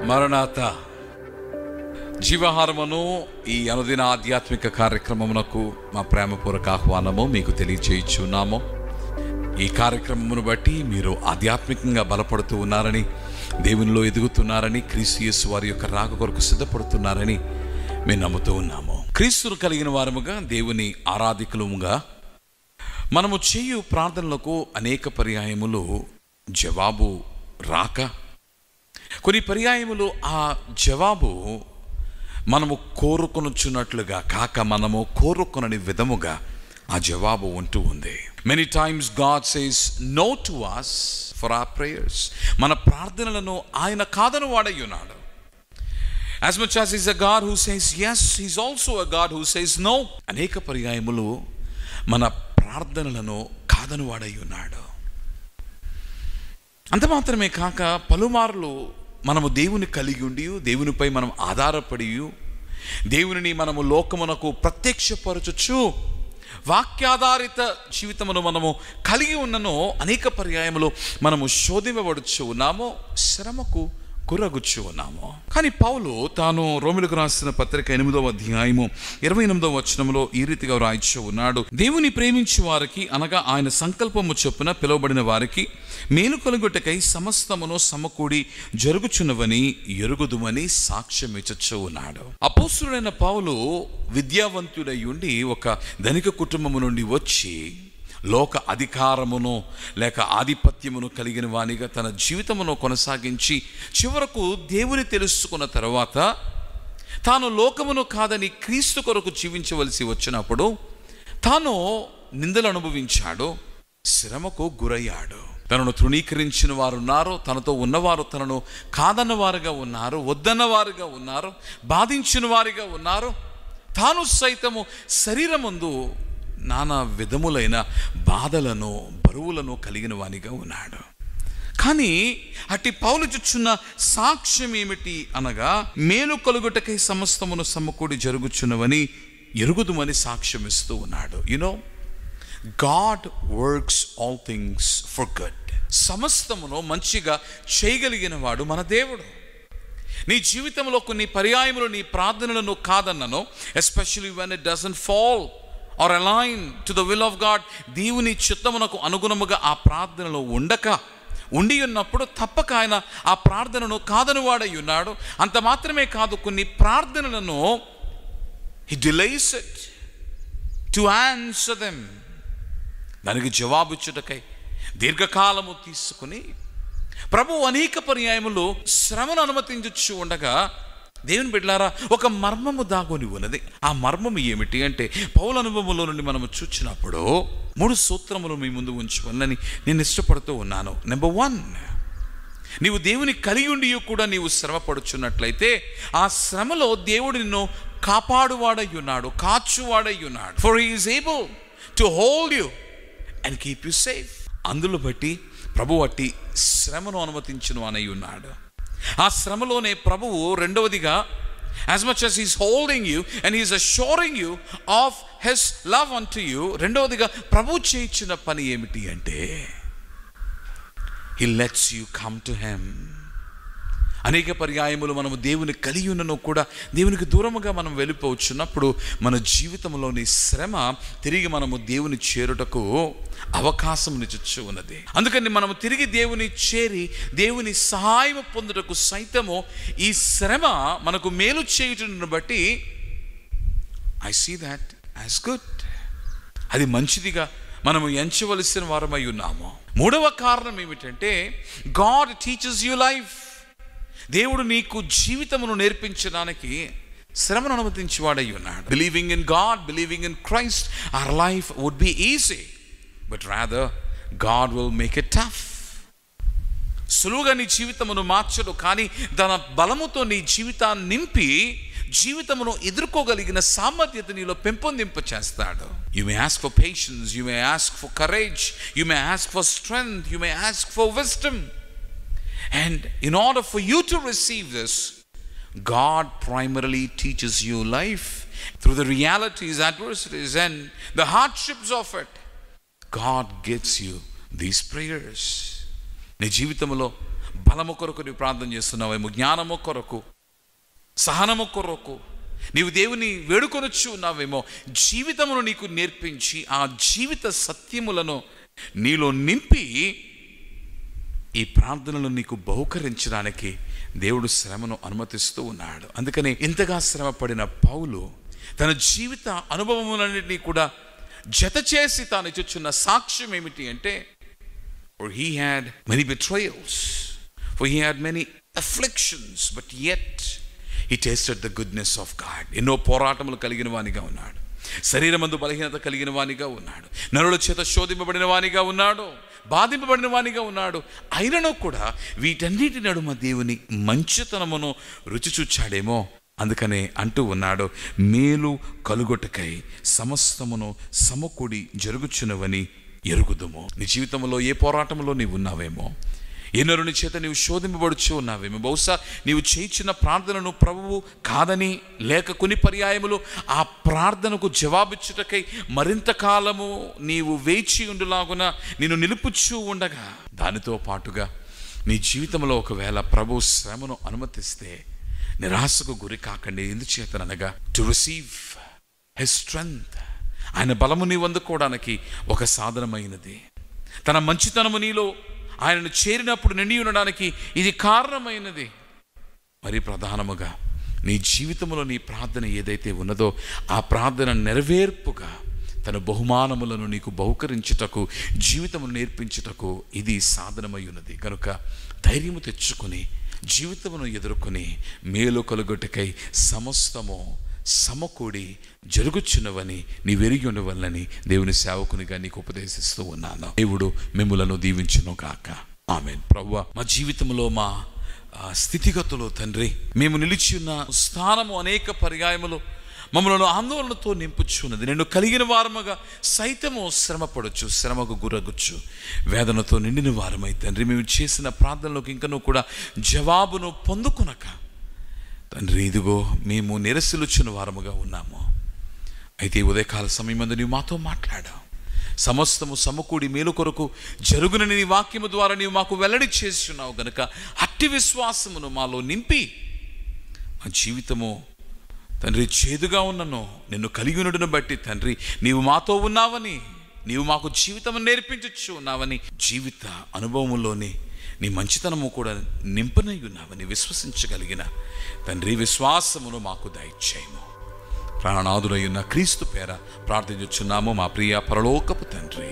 మరణాత జీవహారమును ఈ అనుదిన ఆధ్యాత్మిక కార్యక్రమమునకు మా ప్రేమపూర్వక ఆహ్వానము మీకు తెలియచేయుచున్నాము. ఈ కార్యక్రమమును బట్టి మీరు ఆధ్యాత్మికంగా బలపడుతూ ఉన్నారని, దేవునిలో ఎదుగుతున్నారని, క్రీస్తు యేసు వారి యొక్క రాక కొరకు సిద్ధపడుతున్నారని మేము నమ్ముతూ ఉన్నాము. క్రీస్తును కలిగిన వారముగా, దేవుని ఆరాధికులముగా మనము చేయు ప్రార్థనలకు అనేక పర్యాయములు జవాబు రాక, కొన్ని పర్యాయములు ఆ జవాబు మనము కోరుకొనుచున్నట్లుగా కాక, మనము కోరుకొనని విధముగా ఆ జవాబు ఉంటూ ఉంది. Many times God says no to us for our prayers. మన ప్రార్థనలను ఆయన కాదని వాడై ఉన్నాడు. As much as he's a God who says yes, he's also a God who says no. అనేక పర్యాయములు మన ప్రార్థనలను కాదని వాడై ఉన్నాడు. అంత మాత్రమే కాక, పలుమార్లు మనము దేవుని కలిగి ఉండి, దేవునిపై మనం ఆధారపడి, దేవునిని మనము లోకమునకు ప్రత్యక్షపరచుచు వాక్యాధారిత జీవితమును మనము కలిగి ఉన్నను అనేక పర్యాయములు మనము శోధింపబడుచు ఉన్నాము, శ్రమకు గురగుచ్చు ఉన్నాము. కానీ పౌలు తాను రోమిలకు రాసిన పత్రిక 8వ అధ్యాయము 28వ వచనంలో ఈ రీతిగా రాయిచూ ఉన్నాడు. దేవుని ప్రేమించి వారికి, అనగా ఆయన సంకల్పము చొప్పున పిలువబడిన వారికి మేలు కలుగుటకై సమస్తమును సమకూడి జరుగుచున్నవని ఎరుగుదుమని సాక్ష్యం ఇచ్చచ్చు ఉన్నాడు. అపోస్తలుడైన పౌలు విద్యావంతుడై ఉండి ఒక ధనిక కుటుంబము నుండి వచ్చి లోక అధికారమును లేక ఆధిపత్యమును కలిగిన వానిగా తన జీవితమును కొనసాగించి చివరకు దేవుని తెలుసుకున్న తర్వాత తాను లోకమును కాదని క్రీస్తు కొరకు జీవించవలసి వచ్చినప్పుడు తాను నిందలు అనుభవించాడు, శ్రమకు గురయ్యాడు. తనను తృణీకరించిన వారు ఉన్నారు, తనతో ఉన్నవారు తనను కాదన్న వారుగా ఉన్నారు, వద్దన్న వారుగా ఉన్నారు, బాధించిన వారిగా ఉన్నారు. తాను సైతము శరీరమందు నానా విధములైన బాధలను, బరువులను కలిగిన వానిగా ఉన్నాడు. కానీ అట్టి పౌలు చుచున్న సాక్ష్యం ఏమిటి అనగా, మేలు కలుగుటకై సమస్తమును సమకూడి జరుగుచున్నవని ఎరుగుదుమని సాక్ష్యం ఇస్తూ ఉన్నాడు. You know, God works all things for good. సమస్తమును మంచిగా చేయగలిగిన వాడు మన దేవుడు. నీ జీవితంలో కొన్ని పర్యాయములు నీ ప్రార్థనలను కాదన్నను, especially when it doesn't fall or align to the will of God, దేవుని చిత్తమునకు అనుగుణముగా ఆ ప్రార్థనలో ఉండి ఉన్నప్పుడు తప్పక ఆయన ఆ ప్రార్థనను కాదని వాడై ఉన్నాడు. అంత మాత్రమే కాదు, కొన్ని ప్రార్థనలను he delays it to answer them, దానికి జవాబిచ్చుటకై దీర్ఘకాలము తీసుకుని ప్రభు అనేక పర్యాయములు శ్రమను అనుమతించు ఉండగా, దేవుని బిడ్డలారా, ఒక మర్మము దాగొని ఉన్నది. ఆ మర్మము ఏమిటి అంటే, పౌల అనుభవంలో నుండి మనము చూచినప్పుడు 3 సూత్రములు మీ ముందు ఉంచుకోవాలని నేను ఇష్టపడుతూ ఉన్నాను. నెంబర్ 1, నీవు దేవుని కలిగి ఉండి కూడా నీవు శ్రమ పడుచున్నట్లయితే ఆ శ్రమలో దేవుడు నిన్ను కాపాడువాడై ఉన్నాడు, కాచువాడై ఉన్నాడు. For he is able to hold you and keep you safe. అందులో బట్టి ప్రభు అట్టి శ్రమను అనుమతించును అని ఉన్నాడు. ఆ శ్రమలోనే ప్రభువు రెండవదిగా, as much as he's holding you and he's assuring you of his love unto you, రెండవదిగా ప్రభు చేయించిన పని ఏమిటి అంటే, he lets you come to him. అనేక పర్యాయములు మనము దేవుని కలిగి ఉన్నను కూడా దేవునికి దూరముగా మనం వెళ్ళిపోవచ్చున్నప్పుడు మన జీవితంలోని శ్రమ తిరిగి మనము దేవుని చేరుటకు అవకాశం నిచ్చు ఉన్నది. అందుకని మనము తిరిగి దేవుని చేరి దేవుని సహాయం పొందుటకు సైతము ఈ శ్రమ మనకు మేలు చేయుటను బట్టి I see that as good, అది మంచిదిగా మనము ఎంచవలసిన వారమై ఉన్నాము. 3వ కారణం ఏమిటంటే, గాడ్ టీచర్స్ యూ లైఫ్. దేవుడు నీకు జీవితమును నేర్పించడానికి శ్రమను అనుమతించేవాడై ఉన్నాడు. Believing in God, believing in Christ, our life would be easy, but rather God will make it tough. సులువుగా నీ జీవితమును మార్చడు, కానీ తన బలముతో నీ జీవితాన్ని నింపి జీవితమును ఎదుర్కోగలిగిన సామర్థ్యత నీలో పెంపొందింప చేస్తాడు. You may ask for patience, you may ask for courage, you may ask for strength, you may ask for wisdom. And in order for you to receive this, God primarily teaches you life through the realities, adversities and the hardships of it. God gives you these prayers. నీ జీవితంలో బలము కొరకు నీవు ప్రార్థన చేస్తున్నావేమో, జ్ఞానము కొరకు, సహనము కొరకు నీవు దేవుని వేడుకొనొచ్చు ఉన్నావేమో. జీవితమును నీకు నేర్పించి ఆ జీవిత సత్యములను నీలో నింపి ఈ ప్రార్థనలు నీకు బహుకరించడానికి దేవుడు శ్రమను అనుమతిస్తూ ఉన్నాడు. అందుకని ఇంతగా శ్రమ పడిన పౌలు తన జీవిత అనుభవములన్నింటినీ కూడా జత చేసి తాను ఇచ్చుచున్న సాక్ష్యం ఏమిటి అంటే, for he had many betrayals, for he had many afflictions, but yet he tasted the goodness of God. ఎన్నో పోరాటములు కలిగిన వానిగా ఉన్నాడు, శరీరమందు బలహీనత కలిగిన వానిగా ఉన్నాడు, నరుల చేత శోధింపబడిన వానిగా ఉన్నాడు, బాధింపబడిన వానిగా ఉన్నాడు. అయినను కూడా వీటన్నిటి నడుమ దేవుని మంచితనమును రుచి చూచాడేమో. అందుకనే అంటూ ఉన్నాడు, మేలు కలుగొట్టకై సమస్తమును సమకూడి జరుగుచున్నవని ఎరుగుదుము. నీ జీవితంలో ఏ పోరాటంలో నీవు ఉన్నావేమో, ఏ నరుని చేత నీవు శోధింపబడుచు ఉన్నావేమో, బహుశా నీవు చేయించిన ప్రార్థనను ప్రభువు కాదని, లేక కొన్ని పర్యాయములు ఆ ప్రార్థనకు జవాబిచ్చుటకై మరింత కాలము నీవు వేచి ఉండులాగున నిన్ను నిలుపుచూ ఉండగా, దానితో పాటుగా నీ జీవితంలో ఒకవేళ ప్రభు శ్రమను అనుమతిస్తే నిరాశకు గురి కాకండి. ఎందుచేతనగా టు రిసీవ్ హిస్ స్ట్రెంగ్త్, ఆయన బలము నీవు అందుకోవడానికి ఒక సాధనమైనది. తన మంచితనము నీలో ఆయనను చేరినప్పుడు నిండి ఉండడానికి ఇది కారణమైనది. మరి ప్రధానముగా నీ జీవితంలో నీ ప్రార్థన ఏదైతే ఉన్నదో ఆ ప్రార్థన నెరవేర్పుగా తన బహుమానములను నీకు బహుకరించుటకు, జీవితము నేర్పించుటకు ఇది సాధనమై ఉన్నది. కనుక ధైర్యము తెచ్చుకొని జీవితమును ఎదుర్కొని మేలు కలుగొట్టకై సమస్తము సమకూడి జరుగుచున్నవని నీ వెరిగి ఉండవల్లని దేవుని సేవకునిగా నీకు ఉపదేశిస్తూ ఉన్నాను. దేవుడు మిమ్ములను దీవించును గాక. ఆమేన్. ప్రభువా, మా జీవితంలో మా స్థితిగతులు తండ్రి, మేము నిలిచి ఉన్న స్థానము అనేక పర్యాయములు మమ్మలను ఆందోళనతో నింపుచున్నది. నేను కలిగిన వారముగా సైతము శ్రమపడచ్చు, శ్రమకు గురగొచ్చు, వేదనతో నిండిన వారమై తండ్రి మేము చేసిన ప్రార్థనలోకి ఇంకనూ కూడా జవాబును పొందుకొనక తండ్రి ఇదిగో మేము నిరసిలుచున్న వారముగా ఉన్నాము. అయితే ఉదయకాల సమయమందు నీవు మాతో మాట్లాడావు. సమస్తము సమకూడి మేలు కొరకు జరుగునని నీ వాక్యము ద్వారా నీవు మాకు వెల్లడి చేస్తున్నావు గనుక అట్టి విశ్వాసమును మాలో నింపి మా జీవితము తండ్రి చేదుగా ఉన్నను నిన్ను కలిగి ఉండడం బట్టి తండ్రి నీవు మాతో ఉన్నావని, నీవు మాకు జీవితం నేర్పించచ్చు ఉన్నావని, జీవిత అనుభవంలోని నీ మంచితనము కూడా నింపనై ఉన్నావని విశ్వసించగలిగిన తండ్రి విశ్వాసమును మాకు దయచేయము. ప్రాణనాథుడై ఉన్న క్రీస్తు పేర ప్రార్థించుచున్నాము మా ప్రియ పరలోకపు తండ్రి.